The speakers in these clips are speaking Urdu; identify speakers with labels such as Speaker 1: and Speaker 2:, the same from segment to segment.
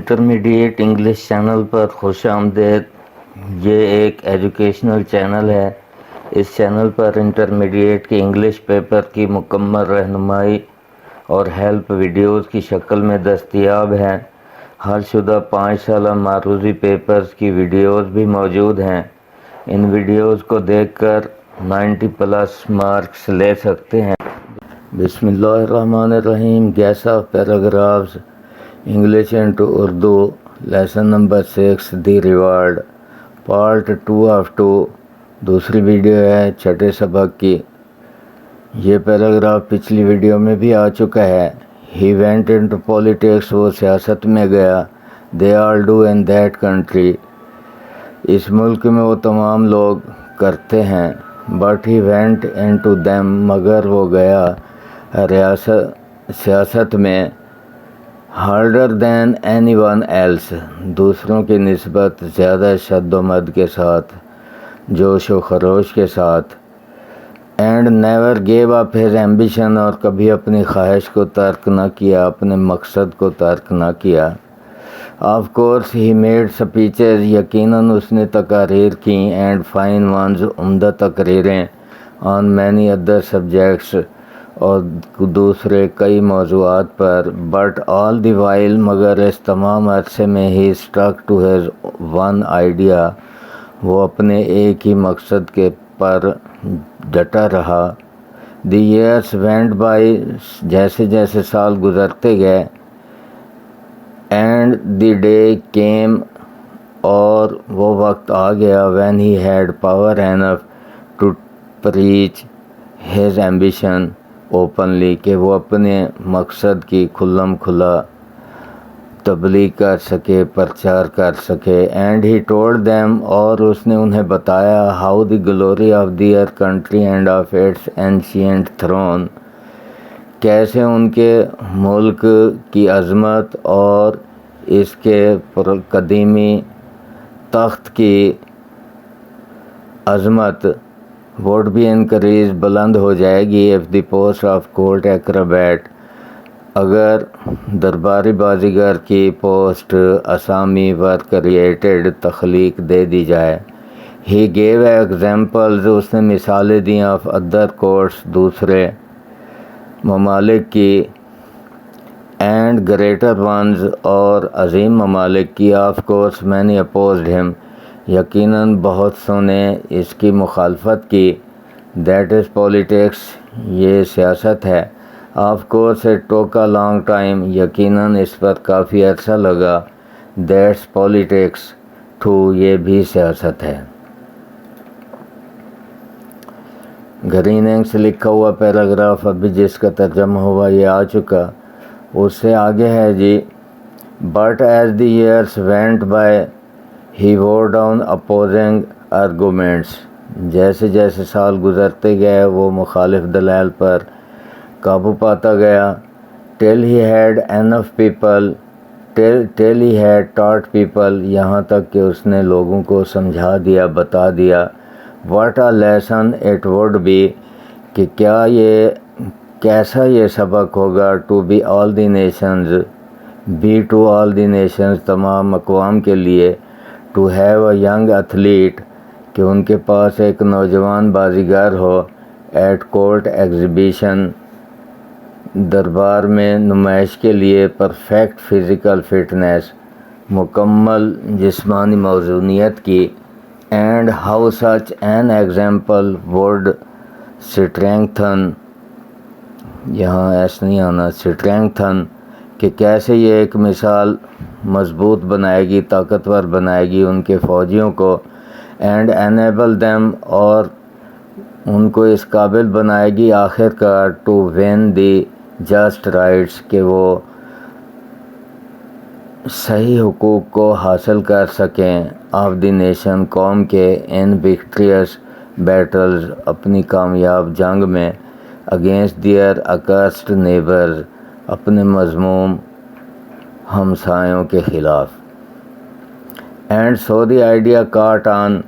Speaker 1: انٹرمیڈیٹ انگلش چینل پر خوش آمدید۔ یہ ایک ایجوکیشنل چینل ہے۔ اس چینل پر انٹرمیڈیٹ کے انگلش پیپر کی مکمل رہنمائی اور ہیلپ ویڈیوز کی شکل میں دستیاب ہیں۔ حل شدہ 5 سالہ معروضی پیپرز کی ویڈیوز بھی موجود ہیں۔ ان ویڈیوز کو دیکھ کر 90+ مارکس لے سکتے ہیں۔ بسم اللہ الرحمن الرحیم۔ Guess of paragraphs English into Urdu lesson number 6 the reward part 2 of 2 دوسری ویڈیو ہے چھٹے سبق کی۔ یہ پیراگراف پچھلی ویڈیو میں بھی آ چکا ہے۔ ہی وینٹ انٹو پولیٹکس، وہ سیاست میں گیا۔ They all do in that country, اس ملک میں وہ تمام لوگ کرتے ہیں۔ But he went into them, مگر وہ گیا سیاست میں۔ Harder than anyone else, دوسروں کی نسبت زیادہ شد و مد کے ساتھ، جوش و خروش کے ساتھ۔ And never give up his ambition, اور کبھی اپنی خواہش کو ترک نہ کیا، اپنے مقصد کو ترک نہ کیا۔ Of course he made speeches, یقیناً اس نے تقاریر کیں۔ اینڈ فائن ونز، عمدہ تقریریں۔ آن مینی ادر سبجیکٹس، اور دوسرے کئی موضوعات پر۔ بٹ آل دی وائل، مگر اس تمام عرصے میں he stick to his own idea, وہ اپنے ایک ہی مقصد کے پر ڈٹا رہا۔ دی ایئرس وینٹ بائی، جیسے جیسے سال گزرتے گئے۔ اینڈ دی ڈے کیم، اور وہ وقت آ گیا۔ When he had power enough to preach his ambition openly, کہ وہ اپنے مقصد کی کھلم کھلا تبلیغ کر سکے، پرچار کر سکے۔ اینڈ ہی ٹولڈ دیم، اور اس نے انہیں بتایا، how the glory of their country and of its ancient throne, کیسے ان کے ملک کی عظمت اور اس کے قدیمی تخت کی عظمت would be increased، بلند ہو جائے گی۔ if the post of court acrobat، اگر درباری بازیگر کی پوسٹ اسامی were created، تخلیق دے دی جائے۔ he gave examples، اس نے مثالیں دیں of other courts، دوسرے ممالک کی۔ and greater ones، اور عظیم ممالک کی۔ of course many opposed him، یقیناً بہت سو نے اس کی مخالفت کی۔ that is politics، یہ سیاست ہے۔ of course it took a long time، یقیناً اس پر کافی عرصہ لگا۔ that's politics too، یہ بھی سیاست ہے۔ گرین انک سے لکھا ہوا پیراگراف ابھی جس کا ترجمہ ہوا یہ آ چکا، اس سے آگے ہے جی۔ but as the years went by he wore down opposing arguments، جیسے جیسے سال گزرتے گئے وہ مخالف دلائل پر قابو پاتا گیا۔ till he had enough people، till he had taught people، یہاں تک کہ اس نے لوگوں کو سمجھا دیا، بتا دیا۔ what a lesson it would be، کہ کیسا یہ سبق ہوگا۔ to be all the nations، be to all the nations، تمام اقوام کے لیے۔ to have a young athlete، کہ ان کے پاس ایک نوجوان بازیگر ہو۔ ایٹ کورٹ ایگزیبیشن، دربار میں نمائش کے لیے۔ پرفیکٹ فزیکل فٹنس، مکمل جسمانی موزونیت کی۔ And how such an example would strengthen, یہاں ایس نہیں آنا، اسٹرینگتھن، کہ کیسے یہ ایک مثال مضبوط بنائے گی، طاقتور بنائے گی ان کے فوجیوں کو۔ اینڈ انیبل دیم، اور ان کو اس قابل بنائے گی آخر کار۔ To win the just rights, کہ وہ صحیح حقوق کو حاصل کر سکیں۔ آف دی نیشن، قوم کے۔ ان وکٹریس بیٹلز، اپنی کامیاب جنگ میں۔ اگینسٹ دیئر اکرسڈ نیبرز، اپنے مذموم ہمسایوں کے خلاف۔ And so the idea caught آن،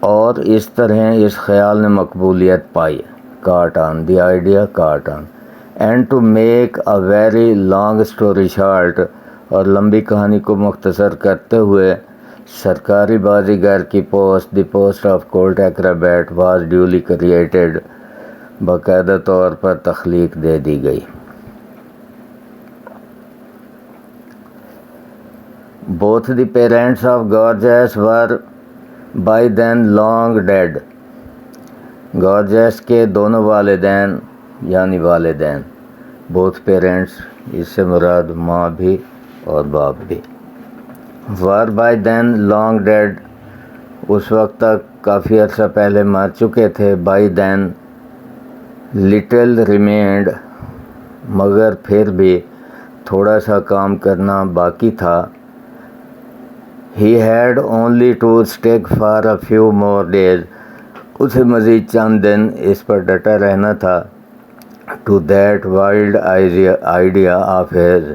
Speaker 1: اور اس طرح اس خیال نے مقبولیت پائی. Caught on the idea caught on. And to make a very long story short, اور لمبی کہانی کو مختصر کرتے ہوئے، سرکاری بازیگر کی post, the post of court Acrobat was duly created, باقاعدہ طور پر تخلیق دے دی گئی. Both the parents of Gorgias were by then long dead. Gorgias کے دونوں والدین یعنی والدین، both parents، اس سے مراد ماں بھی اور باپ بھی، were by then long dead، اس وقت تک کافی عرصہ پہلے مر چکے تھے. by then little remained، مگر پھر بھی تھوڑا سا کام کرنا باقی تھا. He had only to stick for a few more days، اسے مزید چند دن اس پر ڈٹا رہنا تھا. To that wild idea of his،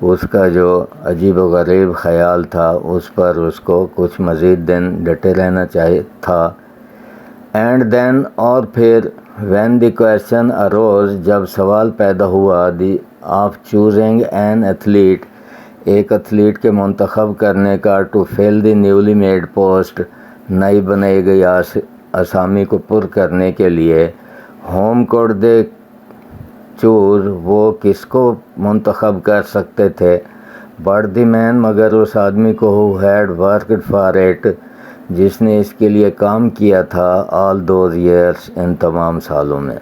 Speaker 1: اس کا جو عجیب و غریب خیال تھا اس پر اس کو کچھ مزید دن ڈٹے رہنا چاہیے تھا. And then، اور پھر when the question arose، جب سوال پیدا ہوا of choosing an athlete، ایک ایتھلیٹ کے منتخب کرنے کا، to fill the newly made post, نئی بنائی گئی اسامی کو پر کرنے کے لیے. ہوم کوڈ دے چوز، وہ کس کو منتخب کر سکتے تھے. بٹ دی مین، مگر اس آدمی کو، who had worked for it, جس نے اس کے لیے کام کیا تھا، آل دوز ایئرس، ان تمام سالوں میں.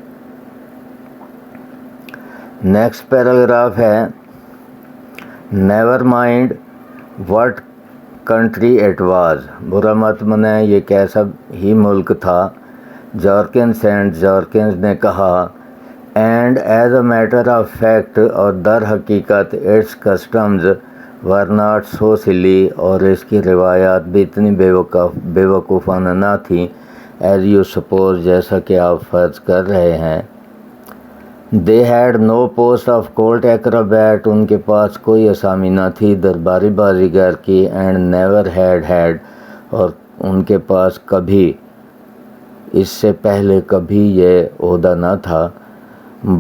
Speaker 1: نیکسٹ پیراگراف ہے never mind what country it was, برا مت منائیں یہ کیسا ہی ملک تھا. جارکن سینٹ جارکنز نے کہا. And as a matter of fact, اور در حقیقت، its customs were not so silly, اور اس کی روایات بھی اتنی بے وقوفانہ نہ تھیں، ایز یو سپوز، جیسا کہ آپ فرض کر رہے ہیں. They had no post of court acrobat, ان کے پاس کوئی اسامی نہ تھی درباری بازیگر کی. اینڈ نیور ہیڈ، اور ان کے پاس کبھی اس سے پہلے کبھی یہ عہدہ نہ تھا.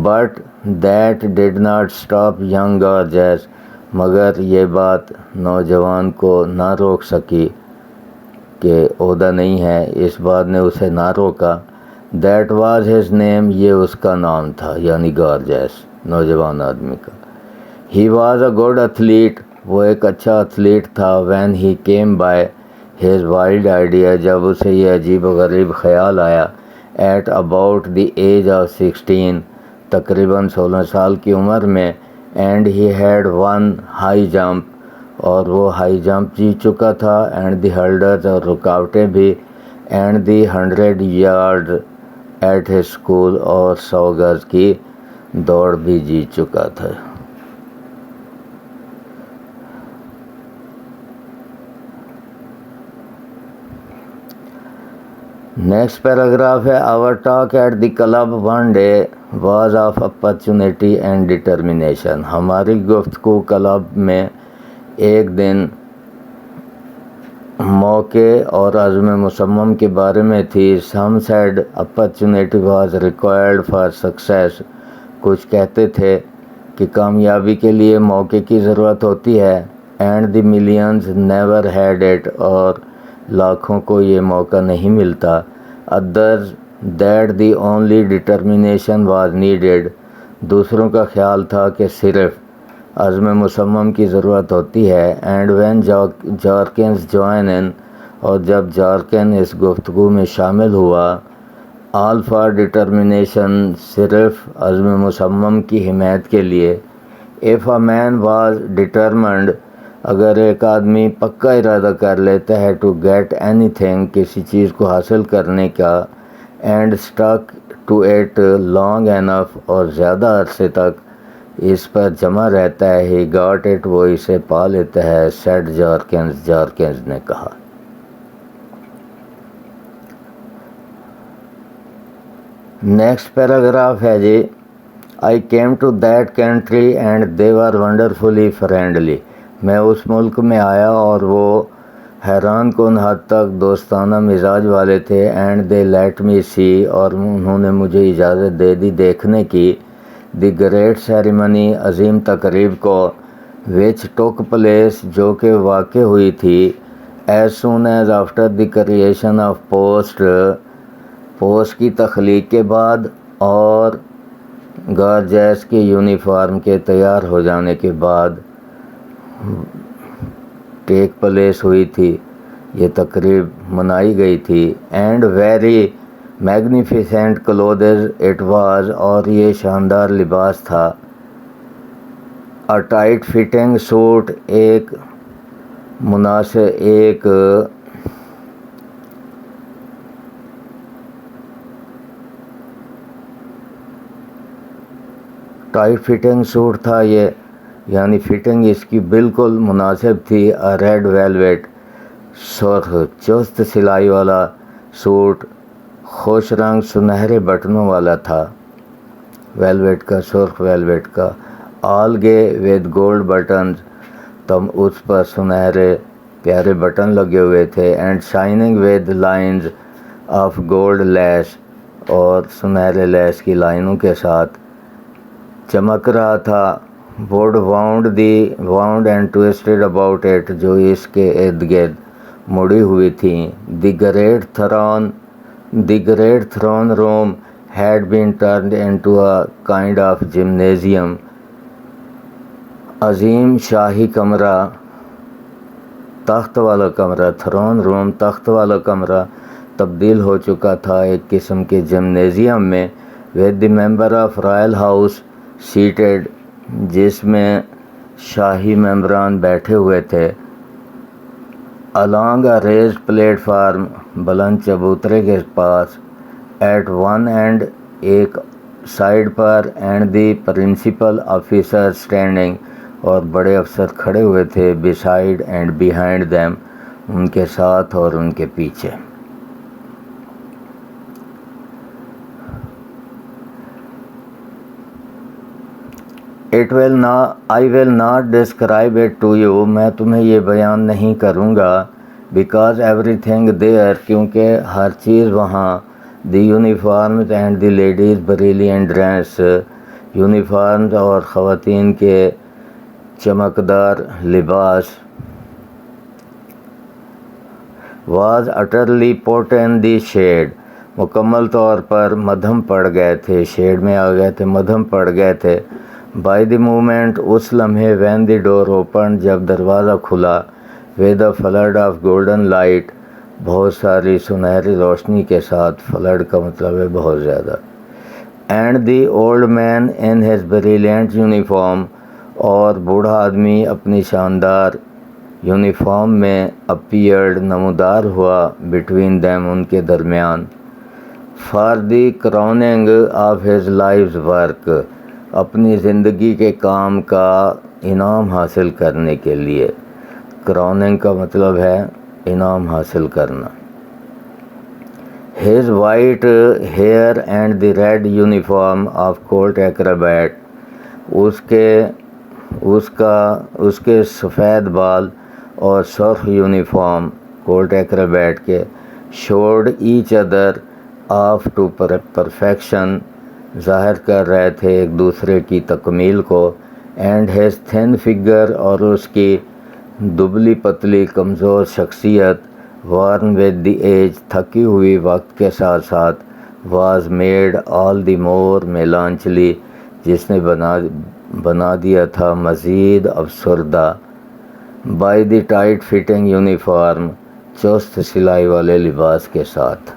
Speaker 1: But that did not stop young گارجس، مگر یہ بات نوجوان کو نہ روک سکی کہ عہدہ نہیں ہے، اس بات نے اسے نہ روکا. دیٹ واز ہز نیم، یہ اس کا نام تھا، یعنی گارجس، نوجوان آدمی کا. He was a good athlete, وہ ایک اچھا ایتھلیٹ تھا. When he came by his wild idea, جب اسے یہ عجیب و غریب خیال آیا. At about the age of 16، تقریباً 16 سال کی عمر میں. And he had won high jump, اور وہ ہائی جمپ جیت چکا تھا. اینڈ دی ہرڈلز، اور رکاوٹیں بھی. And the 100 yard at his school, اور 100 گز کی دوڑ بھی جیت چکا تھا. نیکسٹ پیراگراف ہے our talk at the club one day was of opportunity and determination, ہماری گفتگو کلب میں ایک دن موقع اور عزم مصمم کے بارے میں تھی. Some said opportunity was required for success, کچھ کہتے تھے کہ کامیابی کے لیے موقع کی ضرورت ہوتی ہے. And the millions never had it, اور لاکھوں کو یہ موقع نہیں ملتا. Others that the only determination was needed, دوسروں کا خیال تھا کہ صرف عزم مصمم کی ضرورت ہوتی ہے. اینڈ وین جارکنز جوائن ان، اور جب جارکن اس گفتگو میں شامل ہوا. آل فار ڈٹرمنیشن، صرف عزم مصمم کی حمایت کے لیے. If a man was determined, اگر ایک آدمی پکا ارادہ کر لیتا ہے، ٹو گیٹ اینی تھنگ، کسی چیز کو حاصل کرنے کا. And stick to it long enough, اور زیادہ عرصے تک اس پر جمع رہتا ہے. ہی گاٹ اٹ، وہ اسے پا لیتا ہے. سیڈ جارکنز نے کہا. نیکسٹ پیراگراف ہے جی I came to that country and they were wonderfully friendly, میں اس ملک میں آیا اور وہ حیران کن حد تک دوستانہ مزاج والے تھے. اینڈ دے لیٹ می سی، اور انہوں نے مجھے اجازت دے دی دیکھنے کی. دی گریٹ سیریمنی، عظیم تقریب کو. وچ ٹک پلیس، جو کہ واقع ہوئی تھی. As soon as after the creation of post کی تخلیق کے بعد، اور گارجیس کے یونیفارم کے تیار ہو جانے کے بعد ٹیک پلیس ہوئی تھی. یہ تقریب منائی گئی تھی. And very magnificent clothes it was, اور یہ شاندار لباس تھا. اے ٹائٹ فٹنگ سوٹ، ایک ٹائٹ فٹنگ سوٹ تھا یہ، یعنی فٹنگ اس کی بالکل مناسب تھی. ریڈ ویلویٹ، سرخ چست سلائی والا سوٹ، خوش رنگ سنہرے بٹنوں والا تھا. ویلویٹ کا، سرخ ویلویٹ کا. آل گے ود گولڈ بٹنز، تم اس پر سنہرے پیارے بٹن لگے ہوئے تھے. And shining with lines of gold lace, اور سنہرے لیس کی لائنوں کے ساتھ چمک رہا تھا. Wood wound and twisted about it, جو اس کے ارد گرد مڑی ہوئی تھیں. The great throne room had been turned into a kind of gymnasium. عظیم شاہی کمرہ، تخت والا کمرہ، تھرون روم تخت والا کمرہ تبدیل ہو چکا تھا ایک قسم کے جمنیزیم میں. with the member of royal house seated، جس میں شاہی ممبران بیٹھے ہوئے تھے. along a raised platform، بلند چبوترے کے پاس. at one end، ایک side per. and the principal officer standing، اور بڑے افسر کھڑے ہوئے تھے. beside and behind them، ان کے ساتھ اور ان کے پیچھے. I will not describe it to you، میں تمہیں یہ بیان نہیں کروں گا. because everything there، کیونکہ ہر چیز وہاں. the uniforms and the ladies' brilliant dress، uniforms اور خواتین کے چمکدار لباس. was utterly put in the shade، مکمل طور پر مدھم پڑ گئے تھے، شیڈ میں آ گئے تھے، مدھم پڑ گئے تھے. by the moment، اس لمحے. when the door opened، جب دروازہ کھلا. with a flood of golden light، بہت ساری سنہری روشنی کے ساتھ. فلڈ کا مطلب ہے بہت زیادہ. and the old man in his brilliant uniform، اور بوڑھا آدمی اپنی شاندار یونیفارم میں. appeared، نمودار ہوا. between them، ان کے درمیان. for the crowning of his life's work، اپنی زندگی کے کام کا انعام حاصل کرنے کے لیے. crowning کا مطلب ہے انعام حاصل کرنا. his white hair and the red uniform of court acrobat، اس کے سفید بال اور سرخ یونیفارم کورٹ ایکروبیٹ کے. showed each other off to perfection، ظاہر کر رہے تھے ایک دوسرے کی تکمیل کو. and his thin figure، اور اس کی دبلی پتلی کمزور شخصیت. worn with the age، تھکی ہوئی وقت کے ساتھ ساتھ. was made all the more melancholy، جس نے بنا دیا تھا مزید افسردہ. by the tight fitting uniform، چست سلائی والے لباس کے ساتھ.